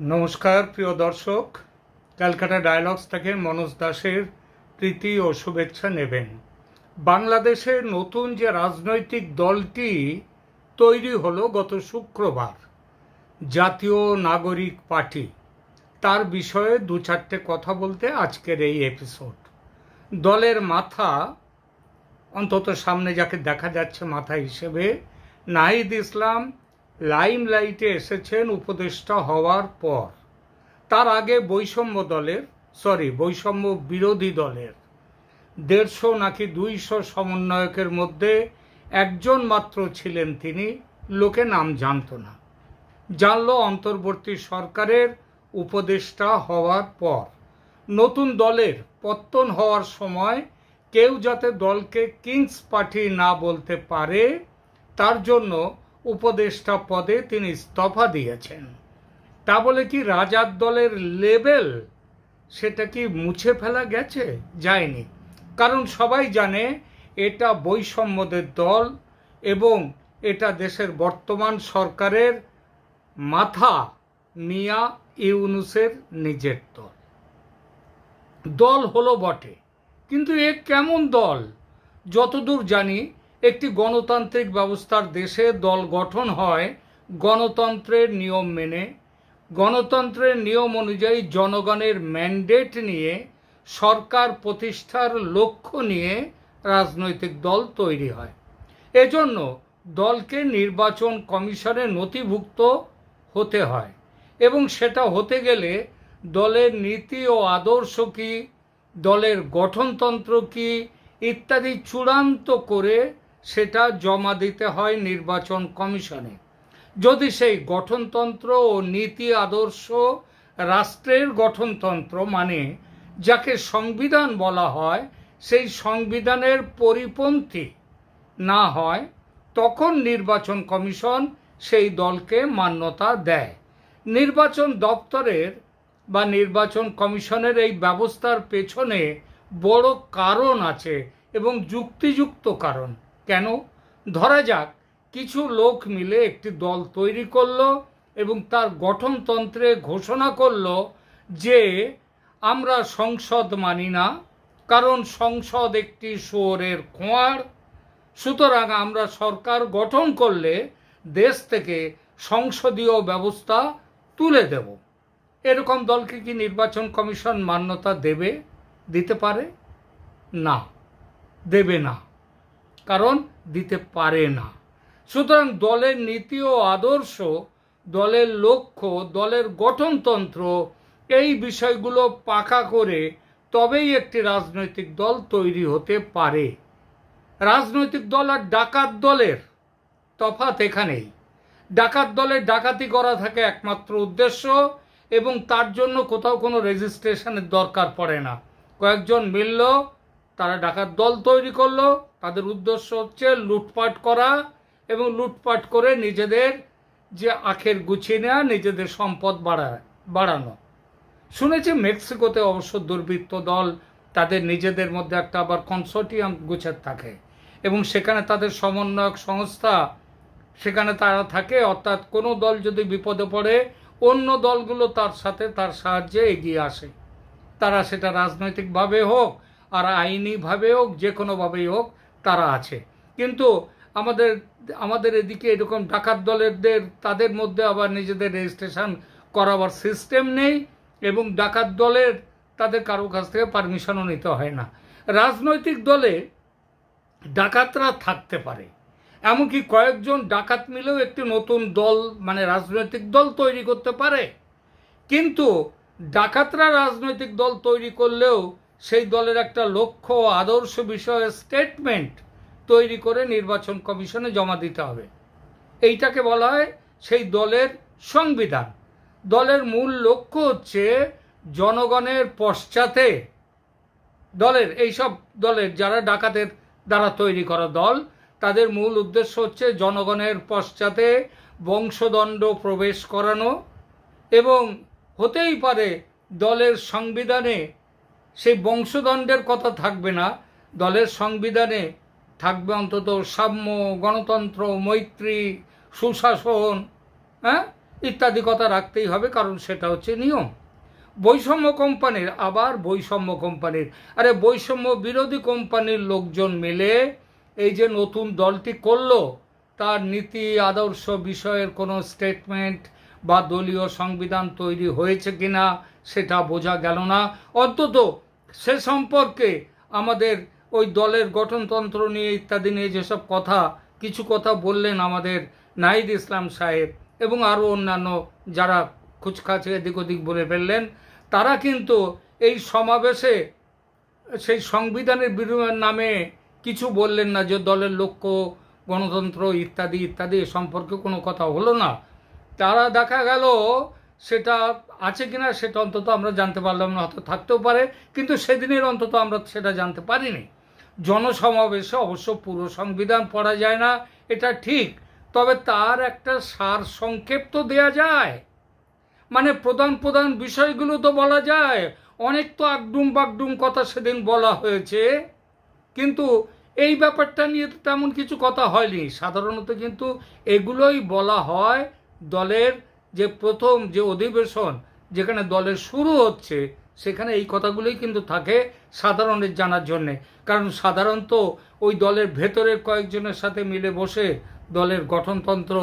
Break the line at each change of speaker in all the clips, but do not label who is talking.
নমস্কার প্রিয় দর্শক, ক্যালকাটা ডায়ালগস থেকে মনোজ দাসের প্রীতি ও শুভেচ্ছা নেবেন। বাংলাদেশের নতুন যে রাজনৈতিক দলটি তৈরি হলো গত শুক্রবার, জাতীয় নাগরিক পার্টি, তার বিষয়ে দু চারটে কথা বলতে আজকের এই এপিসোড। দলের মাথা, অন্তত সামনে যাকে দেখা যাচ্ছে মাথা হিসেবে, নাহিদ ইসলাম লাইমলাইটে এসেছেন উপদেষ্টা হওয়ার পর। তার আগে বৈষম্য বিরোধী দলের 150 নাকি 200 সমন্বয়কের মধ্যে একজন মাত্র ছিলেন তিনি। লোকে নাম জানত না, জানলো অন্তর্বর্তী সরকারের উপদেষ্টা হওয়ার পর। নতুন দলের পত্তন হওয়ার সময় কেউ যাতে দলকে কিংস পার্টি না বলতে পারে, তার জন্য উপদেষ্টা পদে তিনি ইস্তফা দিয়েছেন। তা বলে কি রাজার দলের লেবেল সেটা কি মুছে ফেলা গেছে? যায়নি, কারণ সবাই জানে এটা বৈষম্যদের দল এবং এটা দেশের বর্তমান সরকারের মাথা মিয়া ইউনুসের নিজের দল। দল হলো বটে, কিন্তু এ কেমন দল? যতদূর জানি একটি গণতান্ত্রিক ব্যবস্থার দেশে দল গঠন হয় গণতন্ত্রের নিয়ম মেনে, গণতন্ত্রের নিয়ম অনুযায়ী জনগণের ম্যান্ডেট নিয়ে, সরকার প্রতিষ্ঠার লক্ষ্য নিয়ে রাজনৈতিক দল তৈরি হয়। এজন্য দলকে নির্বাচন কমিশনে নথিভুক্ত হতে হয় এবং সেটা হতে গেলে দলের নীতি ও আদর্শ কি, দলের গঠনতন্ত্র কি ইত্যাদি চূড়ান্ত করে সেটা জমা দিতে হয় নির্বাচন কমিশনে। যদি সেই গঠনতন্ত্র ও নীতি আদর্শ রাষ্ট্রের গঠনতন্ত্র, মানে যাকে সংবিধান বলা হয়, সেই সংবিধানের পরিপন্থী না হয়, তখন নির্বাচন কমিশন সেই দলকে মান্যতা দেয়। নির্বাচন দপ্তরের বা নির্বাচন কমিশনের এই ব্যবস্থার পেছনে বড় কারণ আছে এবং যুক্তিযুক্ত কারণ। কেন? ধরা যাক কিছু লোক মিলে একটি দল তৈরি করলো এবং তার গঠনতন্ত্রে ঘোষণা করলো যে আমরা সংসদ মানি না, কারণ সংসদ একটি শুয়োরের খোঁয়াড়, সুতরাং আমরা সরকার গঠন করলে দেশ থেকে সংসদীয় ব্যবস্থা তুলে দেব। এরকম দলকে কি নির্বাচন কমিশন মান্যতা দিতে পারে? না, দেবে না, কারণ দিতে পারে না। সুতরাং দলের নীতি ও আদর্শ, দলের লক্ষ্য, দলের গঠনতন্ত্র, এই বিষয়গুলো পাকা করে তবেই একটি রাজনৈতিক দল তৈরি হতে পারে। রাজনৈতিক দল আর ডাকাত দলের তফাৎ এখানেই। ডাকাত দলের ডাকাতি করা থাকে একমাত্র উদ্দেশ্য, এবং তার জন্য কোথাও কোনো রেজিস্ট্রেশনের দরকার পড়ে না। কয়েকজন মিলল, তারা ডাকাত দল তৈরি করলো, তাদের উদ্দেশ্য হচ্ছে লুটপাট করা এবং লুটপাট করে নিজেদের যে আখের গুছিয়ে নেওয়া, নিজেদের সম্পদ বাড়ানো। শুনেছি মেক্সিকোতে অবশ্য দুর্বৃত্ত দল তাদের নিজেদের মধ্যে একটা আবার কনসোর্টিয়াম গুছিয়ে থাকে এবং সেখানে তাদের সমন্বয়ক সংস্থা সেখানে তারা থাকে। অর্থাৎ কোনো দল যদি বিপদে পড়ে, অন্য দলগুলো তার সাহায্যে এগিয়ে আসে। তারা সেটা রাজনৈতিকভাবে হোক আর আইনিভাবে হোক, যে কোনোভাবেই হোক, তারা আছে। কিন্তু আমাদের এদিকে এরকম ডাকাত দলেরদের তাদের মধ্যে আবার নিজেদের রেজিস্ট্রেশন করাবার সিস্টেম নেই এবং ডাকাত দলের তাদের কারো কাছ থেকে পারমিশনও নিতে হয় না। রাজনৈতিক দলে ডাকাতরা থাকতে পারে, এমনকি কয়েকজন ডাকাত মিলেও একটি নতুন দল, মানে রাজনৈতিক দল তৈরি করতে পারে। কিন্তু ডাকাতরা রাজনৈতিক দল তৈরি করলেও সেই দলের একটা লক্ষ্য আদর্শ বিষয়ে স্টেটমেন্ট তৈরি করে নির্বাচন কমিশনে জমা দিতে হবে। এইটাকে বলা হয় সেই দলের সংবিধান। দলের মূল লক্ষ্য হচ্ছে জনগণের পশ্চাতে, এইসব দলের যারা ডাকাতের দ্বারা তৈরি করা দল, তাদের মূল উদ্দেশ্য হচ্ছে জনগণের পশ্চাতে বংশদণ্ড প্রবেশ করানো। এবং হতেই পারে দলের সংবিধানে সেই বংশদণ্ডের কথা থাকবে না, দলের সংবিধানে থাকবে অন্তত সাম্য, গণতন্ত্র, মৈত্রী, সুশাসন, ইত্যাদি কথা রাখতেই হবে, কারণ সেটা হচ্ছে নিয়ম। বৈষম্য কোম্পানির, আবার বৈষম্য কোম্পানির, আরে বৈষম্য বিরোধী কোম্পানির লোকজন মিলে এই যে নতুন দলটি করলো, তার নীতি আদর্শ বিষয়ের কোনো স্টেটমেন্ট বা দলীয় সংবিধান তৈরি হয়েছে কিনা সেটা বোঝা গেল না। অন্তত সে সম্পর্কে আমাদের ওই দলের গঠনতন্ত্র নিয়ে ইত্যাদি নিয়ে যেসব কথা, কিছু কথা বললেন আমাদের নাহিদ ইসলাম সাহেব এবং আরও অন্যান্য যারা খুচখাচে এদিক ওদিক বলে ফেললেন, তারা কিন্তু এই সমাবেশে সেই সংবিধানের বিরোধের নামে কিছু বললেন না, যে দলের লক্ষ্য গণতন্ত্র ইত্যাদি ইত্যাদি এ সম্পর্কে কোনো কথা হলো না। তারা দেখা গেল সেটা আছে কিনা সেটা অন্তত আমরা জানতে পারলাম না, হয়তো থাকতেও পারে, কিন্তু সেদিনের অন্তত আমরা সেটা জানতে পারিনি। জনসমাবেশে অবশ্য পুরো সংবিধান পড়া যায় না, এটা ঠিক, তবে তার একটা সার সংক্ষেপ তো দেয়া যায়, মানে প্রধান প্রধান বিষয়গুলো তো বলা যায়। অনেক তো আগডুম বাগডুম কথা সেদিন বলা হয়েছে, কিন্তু এই ব্যাপারটা নিয়ে তো তেমন কিছু কথা হয়নি। সাধারণত কিন্তু এগুলোই বলা হয় দলের যে প্রথম যে অধিবেশন, যেখানে দলের শুরু হচ্ছে, সেখানে এই কথাগুলোই কিন্তু থাকে সাধারণের জানার জন্যে। কারণ সাধারণত ওই দলের ভেতরের কয়েকজনের সাথে মিলে বসে দলের গঠনতন্ত্র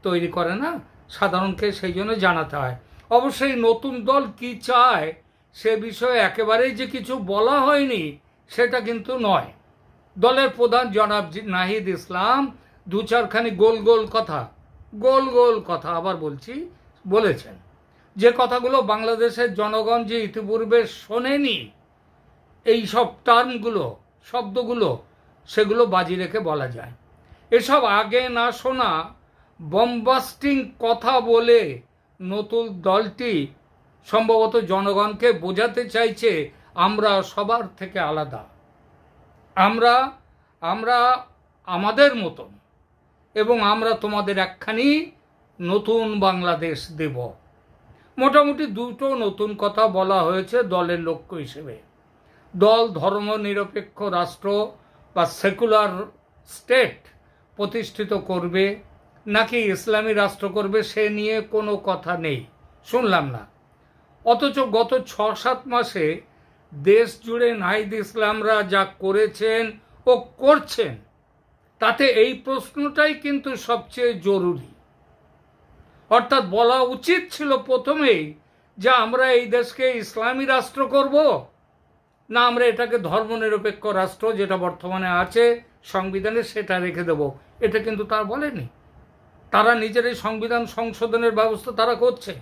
তৈরি করে না, সাধারণকে সেই জন্য জানাতে হয়। অবশ্যই নতুন দল কি চায় সে বিষয়ে একেবারেই যে কিছু বলা হয়নি সেটা কিন্তু নয়। দলের প্রধান জনাব নাহিদ ইসলাম দু চারখানি গোল গোল কথা আবার বলছি বলেছেন, যে কথাগুলো বাংলাদেশের জনগণ যে ইতিপূর্বে শোনেনি, এই সব টার্মগুলো, শব্দগুলো, সেগুলো বাজি রেখে বলা যায়। এসব আগে না শোনা বম্বাস্টিং কথা বলে নতুন দলটি সম্ভবত জনগণকে বোঝাতে চাইছে আমরা সবার থেকে আলাদা, আমরা আমাদের মতন, এবং আমরা তোমাদের একখানি নতুন বাংলাদেশ দেব। মোটামুটি দুটো নতুন কথা বলা হয়েছে দলের লক্ষ্য হিসেবে। দল ধর্মনিরপেক্ষ রাষ্ট্র বা সেকুলার স্টেট প্রতিষ্ঠিত করবে নাকি ইসলামী রাষ্ট্র করবে সে নিয়ে কোনো কথা নেই, শুনলাম না। অথচ গত ৬-৭ মাসে দেশ জুড়ে নাহিদ ইসলামরা যা করেছেন ও করছেন, তাতে এই প্রশ্নটাই কিন্তু সবচেয়ে জরুরি। অর্থাৎ বলা উচিত ছিল প্রথমেই যে আমরা এই দেশকে ইসলামী রাষ্ট্র করব, না আমরা এটাকে ধর্মনিরপেক্ষ রাষ্ট্র যেটা বর্তমানে আছে সংবিধানে সেটা রেখে দেব। এটা কিন্তু তারা বলেনি। তারা নিজেরাই সংবিধান সংশোধনের ব্যবস্থা তারা করছে।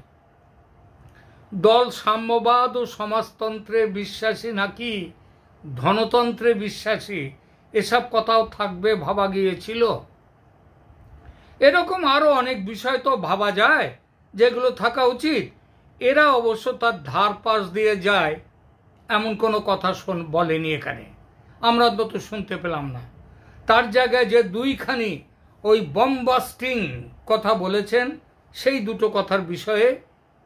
দল সাম্যবাদ ও সমাজতন্ত্রে বিশ্বাসী নাকি ধনতন্ত্রে বিশ্বাসী, এসব কথাও থাকবে ভাবা গিয়েছিল। এরকম আরো অনেক বিষয় তো ভাবা যায় যেগুলো থাকা উচিত। এরা অবশ্য তার ধার পাশ দিয়ে যায় এমন কোনো কথা বলেনি এখানে, আমরা অন্তত শুনতে পেলাম না। তার জায়গায় যে দুইখানি ওই বম্বাস্টিং কথা বলেছেন, সেই দুটো কথার বিষয়ে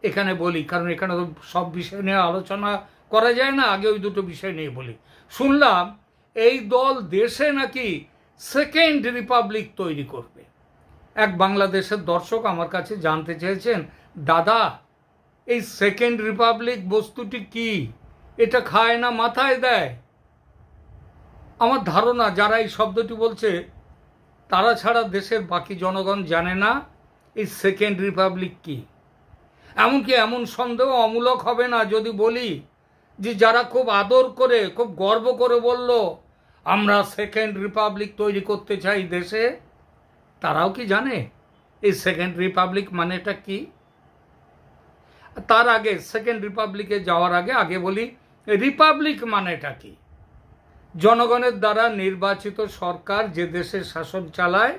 এখানে বলি, কারণ এখানে তো সব বিষয় নিয়ে আলোচনা করা যায় না, আগে ওই দুটো বিষয় নিয়ে বলি। শুনলাম এই দল দেশে নাকি সেকেন্ড রিপাবলিক তৈরি করবে। এক বাংলাদেশের দর্শক আমার কাছে জানতে চেয়েছেন, দাদা এই সেকেন্ড রিপাবলিক বস্তুটি কি, এটা খায় না মাথায় দেয়? আমার ধারণা যারা এই শব্দটি বলছে তারা ছাড়া দেশের বাকি জনগণ জানে না এই সেকেন্ড রিপাবলিক কি। এমনকি এমন সন্দেহ অমূলক হবে না যদি বলি যে যারা খুব আদর করে, খুব গর্ব করে বলল আমরা সেকেন্ড রিপাবলিক তৈরি করতে চাই দেশে, তারাও কি জানে এই সেকেন্ড রিপাবলিক মানেটা কি? তার আগে সেকেন্ড রিপাবলিকে যাওয়ার আগে বলি রিপাবলিক মানেটা কি। জনগণের দ্বারা নির্বাচিত সরকার যে দেশে শাসন চালায়,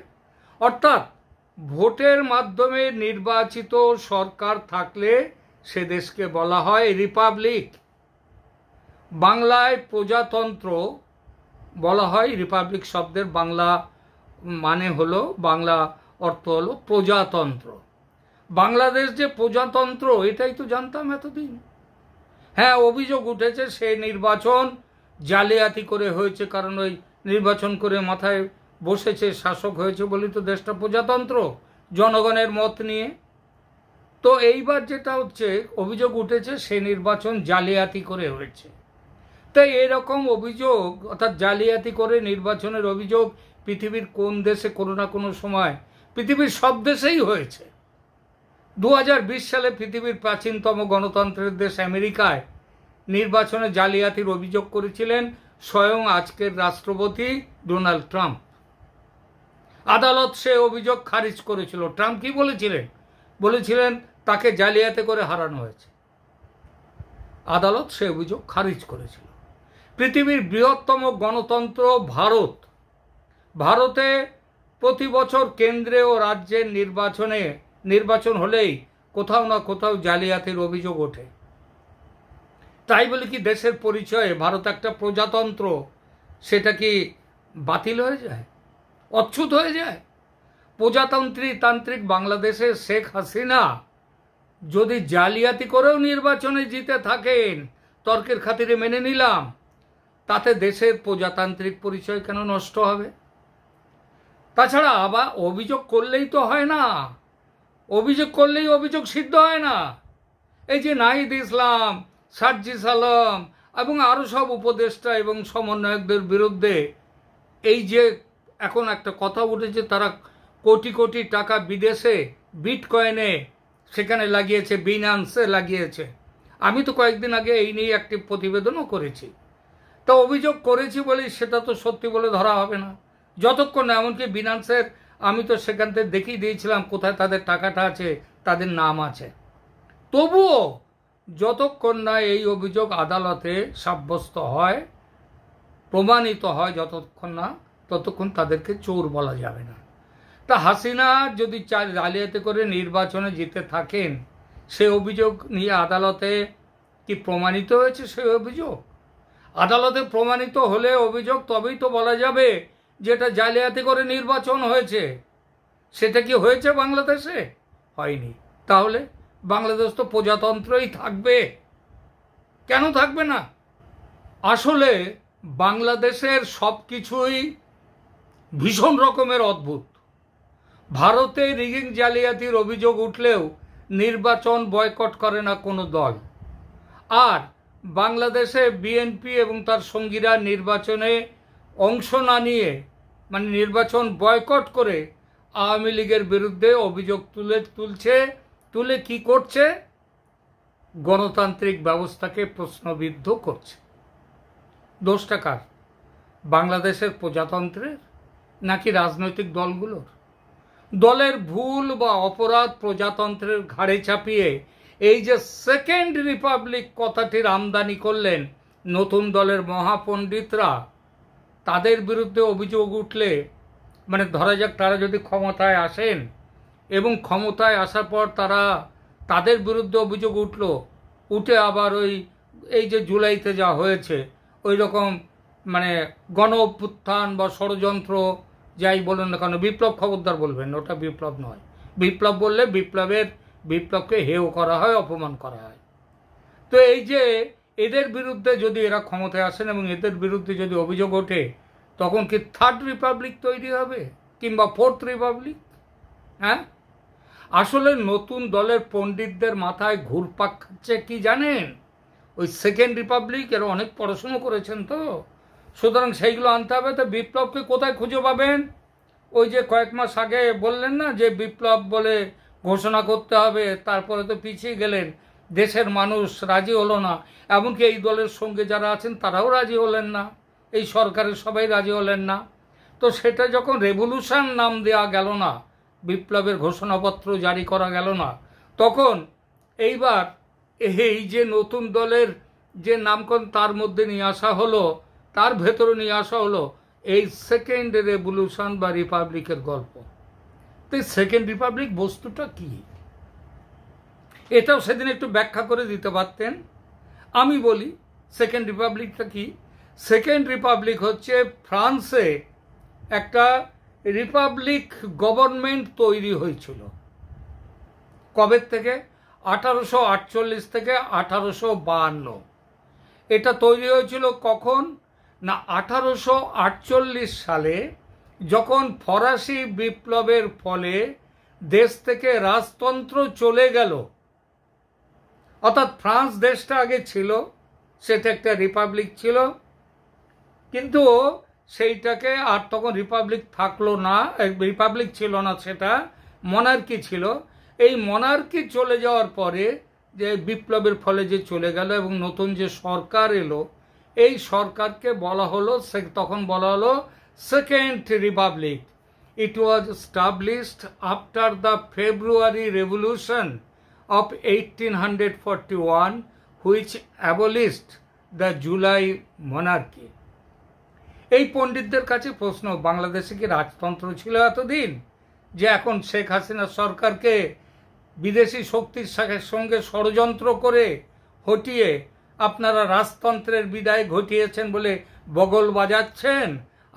অর্থাৎ ভোটের মাধ্যমে নির্বাচিত সরকার থাকলে সে দেশকে বলা হয় রিপাবলিক। বাংলায় প্রজাতন্ত্র বলা হয়, রিপাবলিক শব্দের বাংলা মানে হলো, বাংলা অর্থ হলো প্রজাতন্ত্র। বাংলাদেশ যে প্রজাতন্ত্র এটাই তো জানতাম এতদিন। হ্যাঁ, অভিযোগ উঠেছে সেই নির্বাচন জালিয়াতি করে হয়েছে, কারণ ওই নির্বাচন করে মাথায় বসেছে শাসক হয়েছে বলেই তো দেশটা প্রজাতন্ত্র, জনগণের মত নিয়ে। তো এইবার যেটা হচ্ছে অভিযোগ উঠেছে সে নির্বাচন জালিয়াতি করে হয়েছে। তাই এরকম অভিযোগ অর্থাৎ জালিয়াতি করে নির্বাচনের অভিযোগ পৃথিবীর কোন দেশে কোনো না কোনো সময়, পৃথিবীর সব দেশেই হয়েছে। 2020 সালে পৃথিবীর প্রাচীনতম গণতন্ত্রের দেশ আমেরিকায় নির্বাচনে জালিয়াতির অভিযোগ করেছিলেন স্বয়ং আজকের রাষ্ট্রপতি ডোনাল্ড ট্রাম্প। আদালত সে অভিযোগ খারিজ করেছিল। ট্রাম্প কি বলেছিলেন? বলেছিলেন তাকে জালিয়াতি করে হারানো হয়েছে। আদালত সে অভিযোগ খারিজ করেছিল। পৃথিবীর বৃহত্তম গণতন্ত্র ভারতে প্রতি বছর কেন্দ্রে ও রাজ্যের নির্বাচন হলেই কোথাও না কোথাও জালিয়াতির অভিযোগ ওঠে। তাই বলে কি দেশের পরিচয়ে ভারত একটা প্রজাতন্ত্র সেটা কি বাতিল হয়ে যায়, অচ্যুত হয়ে যায়? প্রজাতান্ত্রিক বাংলাদেশে শেখ হাসিনা যদি জালিয়াতি করেও নির্বাচনে জিতে থাকেন, তর্কের খাতিরে মেনে নিলাম, তাতে দেশের প্রজাতান্ত্রিক পরিচয় কেন নষ্ট হবে? তাছাড়া আবার অভিযোগ করলেই তো হয় না, অভিযোগ করলেই অভিযোগ সিদ্ধ হয় না। এই যে নাহিদ ইসলাম, সার্জিস আলম এবং আরও সব উপদেষ্টা এবং সমন্বয়কদের বিরুদ্ধে এই যে এখন একটা কথা উঠেছে, তারা কোটি কোটি টাকা বিদেশে বিটকয়েনে সেখানে লাগিয়েছে, বিনান্সে লাগিয়েছে। আমি তো কয়েকদিন আগে এই নিয়ে একটি প্রতিবেদনও করেছি। তা অভিযোগ করেছি বলেই সেটা তো সত্যি বলে ধরা হবে না যতক্ষণ না, এমনকি বিনান্সের আমি তো সেখান থেকে দেখিয়ে দিয়েছিলাম কোথায় তাদের টাকাটা আছে, তাদের নাম আছে। তবুও যতক্ষণ না এই অভিযোগ আদালতে সাব্যস্ত হয়, প্রমাণিত হয়, ততক্ষণ তাদেরকে চোর বলা যাবে না। তা হাসিনা যদি জালিয়াতি করে নির্বাচনে জিতে থাকেন, সে অভিযোগ নিয়ে আদালতে কি প্রমাণিত হয়েছে? সেই অভিযোগ আদালতে প্রমাণিত হলে অভিযোগ তবেই তো বলা যাবে যেটা জালিয়াতি করে নির্বাচন হয়েছে। সেটা কি হয়েছে বাংলাদেশে? হয়নি। তাহলে বাংলাদেশ তো প্রজাতন্ত্রই থাকবে, কেন থাকবে না? আসলে বাংলাদেশের সব কিছুই ভীষণ রকমের অদ্ভুত। ভারতে রিগিং জালিয়াতির অভিযোগ উঠলেও নির্বাচন বয়কট করে না কোনো দল। আর বাংলাদেশে বিএনপি এবং তার সঙ্গীরা নির্বাচনে অংশ না নিয়ে, মানে নির্বাচন বয়কট করে আওয়ামী লীগের বিরুদ্ধে অভিযোগ তুলে কি করছে? গণতান্ত্রিক ব্যবস্থাকে প্রশ্নবিদ্ধ করছে। দোষটা কার? বাংলাদেশের প্রজাতন্ত্রের নাকি রাজনৈতিক দলগুলোর? দলের ভুল বা অপরাধ প্রজাতন্ত্রের ঘাড়ে চাপিয়ে এই যে সেকেন্ড রিপাবলিক কথাটির আমদানি করলেন নতুন দলের মহাপণ্ডিতরা, তাদের বিরুদ্ধে অভিযোগ উঠলে, মানে ধরা যাক তারা যদি ক্ষমতায় আসেন এবং ক্ষমতায় আসার পর তাদের বিরুদ্ধে অভিযোগ উঠে আবার এই যে জুলাইতে যা হয়েছে ওই রকম মানে গণ অভ্যুত্থান বা ষড়যন্ত্র যাই বলেন না কেন, বিপ্লব খবরদার বলবেন, ওটা বিপ্লব নয়। বিপ্লব বললে বিপ্লবকে হেয় করা হয়, অপমান করা হয়। তো এই যে এদের বিরুদ্ধে যদি এরা ক্ষমতায় আসেন এবং এদের বিরুদ্ধে যদি অভিযোগ ওঠে, তখন কি থার্ড রিপাবলিক তৈরি হবে কিংবা ফোর্থ রিপাবলিক? হ্যাঁ, আসলে নতুন দলের পণ্ডিতদের মাথায় ঘুরপাক খাচ্ছে কি জানেন? ওই সেকেন্ড রিপাবলিক, এরা অনেক পড়াশুনো করেছেন তো, সুতরাং সেইগুলো আনতে হবে। তো বিপ্লবকে কোথায় খুঁজে পাবেন? ওই যে কয়েক মাস আগে বললেন না যে বিপ্লব বলে ঘোষণা করতে হবে, তারপরে তো পিছিয়ে গেলেন, দেশের মানুষ রাজি হলো না, এমনকি এই দলের সঙ্গে যারা আছেন তারাও রাজি হলেন না, এই সরকারের সবাই রাজি হলেন না। তো সেটা যখন রেভলিউশন নাম দেওয়া গেল না, বিপ্লবের ঘোষণাপত্র জারি করা গেল না, তখন এইবার এই যে নতুন দলের যে নামকরণ তার মধ্যে নিয়ে আসা হলো, তার ভেতরে নিয়ে আসা হলো এই সেকেন্ড রেভলিউশন বা রিপাবলিকের গল্প। তো সেকেন্ড রিপাবলিক বস্তুটা কি, এটাও সেদিন একটু ব্যাখ্যা করে দিতে পারতেন। আমি বলি সেকেন্ড রিপাবলিকটা কি। সেকেন্ড রিপাবলিক হচ্ছে ফ্রান্সে একটা রিপাবলিক গভর্নমেন্ট তৈরি হয়েছিল। কবে থেকে? 1848 থেকে 1852। এটা তৈরি হয়েছিল কখন না 1848 সালে, যখন ফরাসি বিপ্লবের ফলে দেশ থেকে রাজতন্ত্র চলে গেল অর্থাৎ ফ্রান্স দেশটা আগে ছিল, সেটা একটা রিপাবলিক ছিল, কিন্তু সেইটাকে আর তখন রিপাবলিক থাকলো না, রিপাবলিক ছিল না, সেটা মনার্কি ছিল। এই মনার্কি চলে যাওয়ার পরে যে বিপ্লবের ফলে যে চলে গেল এবং নতুন যে সরকার এলো, এই সরকারকে বলা হলো, তখন বলা হলো second Republic. It was established after the February Revolution of 1841 which abolished the July monarchy. এই পণ্ডিতদের কাছে প্রশ্ন, বাংলাদেশে কি রাজতন্ত্র ছিল এতদিন, যে এখন শেখ হাসিনা সরকারকে বিদেশি শক্তির সঙ্গে ষড়যন্ত্র করে হটিয়ে আপনারা রাজতন্ত্রের বিদায় ঘটিয়েছেন বলে বগল বাজাচ্ছেন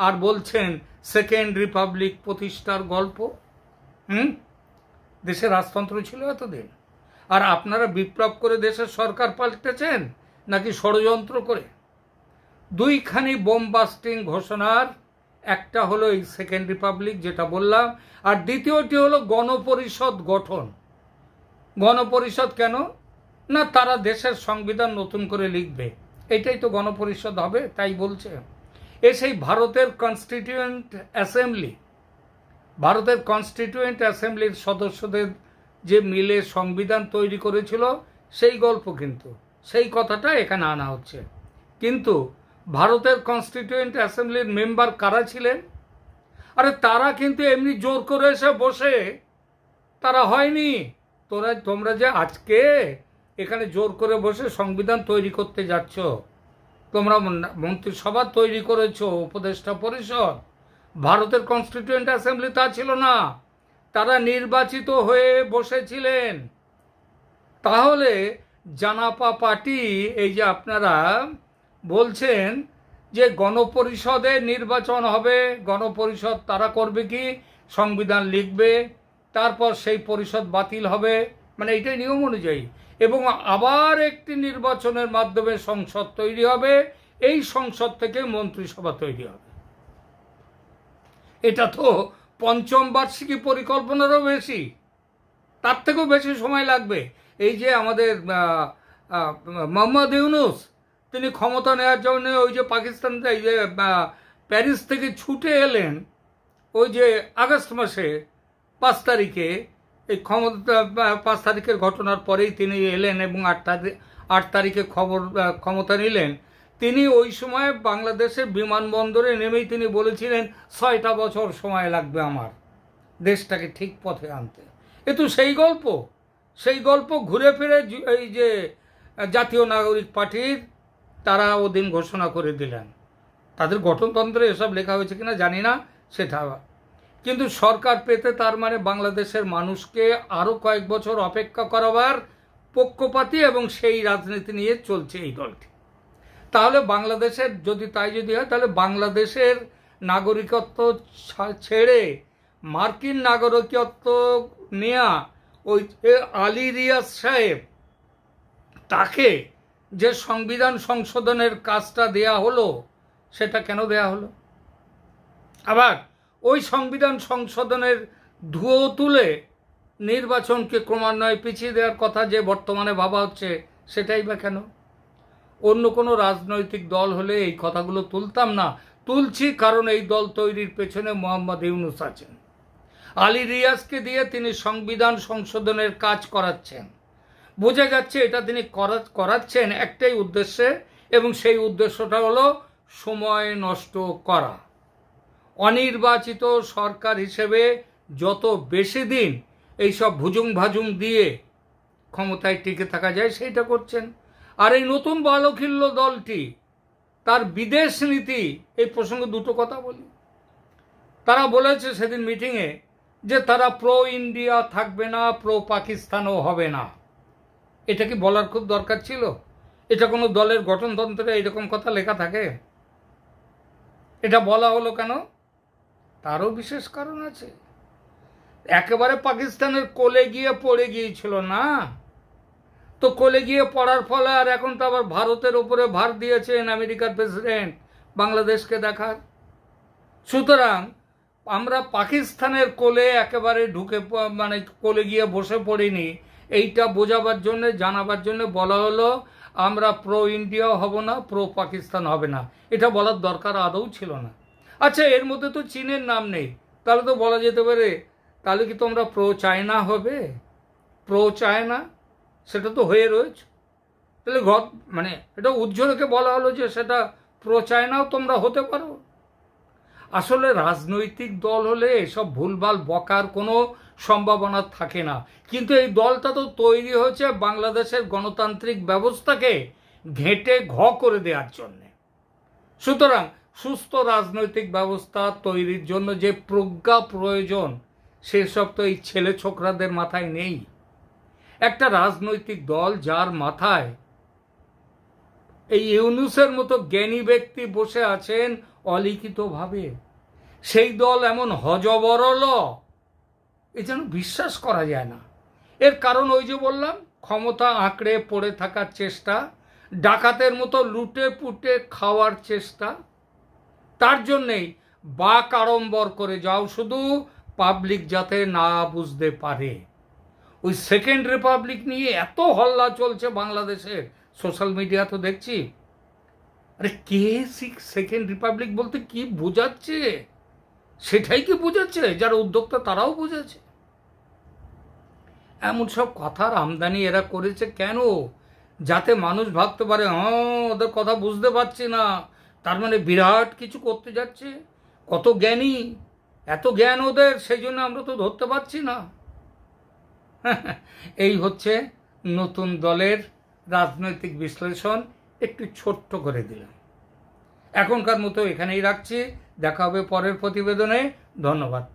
আর বলছেন সেকেন্ড রিপাবলিক প্রতিষ্ঠার গল্প? দেশে রাজতন্ত্র ছিল এতদিন? আর আপনারা বিপ্লব করে দেশের সরকার পাল্টেছেন নাকি ষড়যন্ত্র করে? দুইখানি বোমবাস্টিং ঘোষণার, একটা হলো এই সেকেন্ড রিপাবলিক যেটা বললাম, আর দ্বিতীয়টি হলো গণপরিষদ গঠন। গণপরিষদ কেন না, তারা দেশের সংবিধান নতুন করে লিখবে, এটাই তো গণপরিষদ হবে, তাই বলছে। সেই ভারতের কনস্টিটিউয়েন্ট অ্যাসেম্বলি, ভারতের কনস্টিটিউয়েন্ট অ্যাসেম্বলির সদস্যদের যে মিলে সংবিধান তৈরি করেছিল সেই গল্প, কিন্তু সেই কথাটা এখানে আনা হচ্ছে। কিন্তু ভারতের কনস্টিটিউয়েন্ট অ্যাসেম্বলির মেম্বার কারা ছিলেন? আরে তারা কিন্তু এমনি জোর করে এসে বসে তারা হয়নি। তোমরা যে আজকে এখানে জোর করে বসে সংবিধান তৈরি করতে যাচ্ছ, তোমরা মন্ত্রিসভা তৈরি করেছ, উপদেষ্টা পরিষদ, ভারতের কনস্টিটিউয়েন্ট অ্যাসেম্বলি তা ছিল না, তারা নির্বাচিত হয়ে বসেছিলেন। তাহলে জানাপা পার্টি, এই যে আপনারা বলছেন যে গণপরিষদে নির্বাচন হবে, গণপরিষদ তারা করবে কি, সংবিধান লিখবে, তারপর সেই পরিষদ বাতিল হবে, মানে এইটাই নিয়ম অনুযায়ী, এবং আবার একটি নির্বাচনের মাধ্যমে সংসদ তৈরি হবে, এই সংসদ থেকে মন্ত্রিসভা তৈরি হবে। এটা তো পঞ্চম বার্ষিকী পরিকল্পনারও বেশি, তার থেকেও বেশি সময় লাগবে। এই যে আমাদের মোহাম্মদ ইউনূস, তিনি ক্ষমতা নেওয়ার জন্য ওই যে পাকিস্তান, এই যে প্যারিস থেকে ছুটে এলেন ওই যে আগস্ট মাসে 5 তারিখে, এই পাঁচ তারিখের ঘটনার পরেই তিনি এলেন এবং 8 তারিখে ক্ষমতা নিলেন। তিনি ওই সময় বাংলাদেশের বিমানবন্দরে নেমেই তিনি বলেছিলেন 6টা বছর সময় লাগবে আমার দেশটাকে ঠিক পথে আনতে। এ তো সেই গল্প ঘুরে ফিরে এই যে জাতীয় নাগরিক পার্টির তারা ওদিন ঘোষণা করে দিলেন। তাদের গঠনতন্ত্রে এসব লেখা হয়েছে কিনা জানি না, সেটা কিন্তু সরকার পেতে তার মানে বাংলাদেশের মানুষকে আরো কয়েক বছর অপেক্ষা করাবার পক্ষপাতী, এবং সেই রাজনীতি নিয়ে চলছে এই দলটি। তাহলে বাংলাদেশের যদি হয়, তাহলে বাংলাদেশের নাগরিকত্ব ছেড়ে মার্কিন নাগরিকত্ব নেয়া ওই আলী রিয়াজ সাহেব, তাকে যে সংবিধান সংশোধনের কাজটা দেয়া হলো, সেটা কেন দেয়া হলো? আবার ওই সংবিধান সংশোধনের ধুয়ো তুলে নির্বাচনকে ক্রমান্বয়ে পিছিয়ে দেওয়ার কথা যে বর্তমানে ভাবা হচ্ছে, সেটাই বা কেন? অন্য কোনো রাজনৈতিক দল হলে এই কথাগুলো তুলতাম না, তুলছি কারণ এই দল তৈরির পেছনে মোহাম্মদ ইউনূস আছেন। আলী রিয়াজকে দিয়ে তিনি সংবিধান সংশোধনের কাজ করাচ্ছেন, বোঝা যাচ্ছে এটা তিনি করাচ্ছেন একটাই উদ্দেশ্যে, এবং সেই উদ্দেশ্যটা হলো সময় নষ্ট করা। অনির্বাচিত সরকার হিসেবে যত বেশি দিন এইসব ভুজুং ভাজুং দিয়ে ক্ষমতায় টিকে থাকা যায় সেইটা করছেন। আর এই নতুন বালখিল্য দলটি, তার বিদেশ নীতি, এই প্রসঙ্গে দুটো কথা বলি। তারা বলেছে সেদিন মিটিংয়ে যে তারা প্রো ইন্ডিয়া থাকবে না, প্রো পাকিস্তানও হবে না। এটা কি বলার খুব দরকার ছিল? এটা কোনো দলের গঠনতন্ত্রে এরকম কথা লেখা থাকে? এটা বলা হলো কেন? তারও বিশেষ কারণ আছে। একেবারে পাকিস্তানের কোলে গিয়ে পড়ে গিয়েছিল না, তো কোলে গিয়ে পড়ার ফলে আর এখন তো আবার ভারতের উপরে ভার দিয়েছেন আমেরিকার প্রেসিডেন্ট বাংলাদেশকে দেখার। সুতরাং আমরা পাকিস্তানের কোলে একেবারে ঢুকে, মানে কোলে গিয়ে বসে পড়িনি, এইটা বোঝাবার জন্য, জানাবার জন্য বলা হলো আমরা প্রো ইন্ডিয়া হব না, প্রো পাকিস্তান হবে না। এটা বলার দরকার আদৌ ছিল না। আচ্ছা, এর মধ্যে তো চীনের নাম নেই, তাহলে তো বলা যেতে পারে তাহলে কি তোমরা প্রো চায়না হবে? প্রো চায়না সেটা তো হয়ে রয়েছে, তাহলে মানে এটা উজ্জ্বলকে বলা হলো যে সেটা প্রো চায়নাও তোমরা হতে পারো। আসলে রাজনৈতিক দল হলে এসব ভুলভাল বকার কোনো সম্ভাবনা থাকে না, কিন্তু এই দলটা তো তৈরি হয়েছে বাংলাদেশের গণতান্ত্রিক ব্যবস্থাকে ঘেঁটে করে দেওয়ার জন্য। সুতরাং সুস্থ রাজনৈতিক ব্যবস্থা তৈরির জন্য যে প্রজ্ঞা প্রয়োজন সেসব তো এই ছেলে ছোকরাদের মাথায় নেই। একটা রাজনৈতিক দল যার মাথায় এই ইউনূসের মতো জ্ঞানী ব্যক্তি বসে আছেন অলিখিতভাবে, সেই দল এমন হযবরল এ যেন বিশ্বাস করা যায় না। এর কারণ ওই যে বললাম, ক্ষমতা আঁকড়ে পড়ে থাকার চেষ্টা, ডাকাতের মতো লুটে পুটে খাওয়ার চেষ্টা। তার জন্যেই বাক আড়ম্বর করে যাও শুধু পাবলিক যাতে না বুঝতে পারে। ওই সেকেন্ড রিপাবলিক নিয়ে এত হল্লা চলছে বাংলাদেশের সোশ্যাল মিডিয়া, তো দেখছি আরে কে সেকেন্ড রিপাবলিক বলতে কি বোঝাচ্ছে সেটাই কি বোঝাচ্ছে? যারা উদ্যোক্তা তারাও বুঝেছে। এমন সব কথার আমদানি এরা করেছে কেন? যাতে মানুষ ভাবতে পারে ওদের কথা বুঝতে পারছি না, তার মানে বিরাট কিছু করতে যাচ্ছে, কত জ্ঞানী, এত জ্ঞান ওদের, সেই জন্য আমরা তো ধরতে পারছি না। এই হচ্ছে নতুন দলের রাজনৈতিক বিশ্লেষণ, একটু ছোট্ট করে দিলাম। এখনকার মতো এখানেই রাখছি, দেখা হবে পরের প্রতিবেদনে। ধন্যবাদ।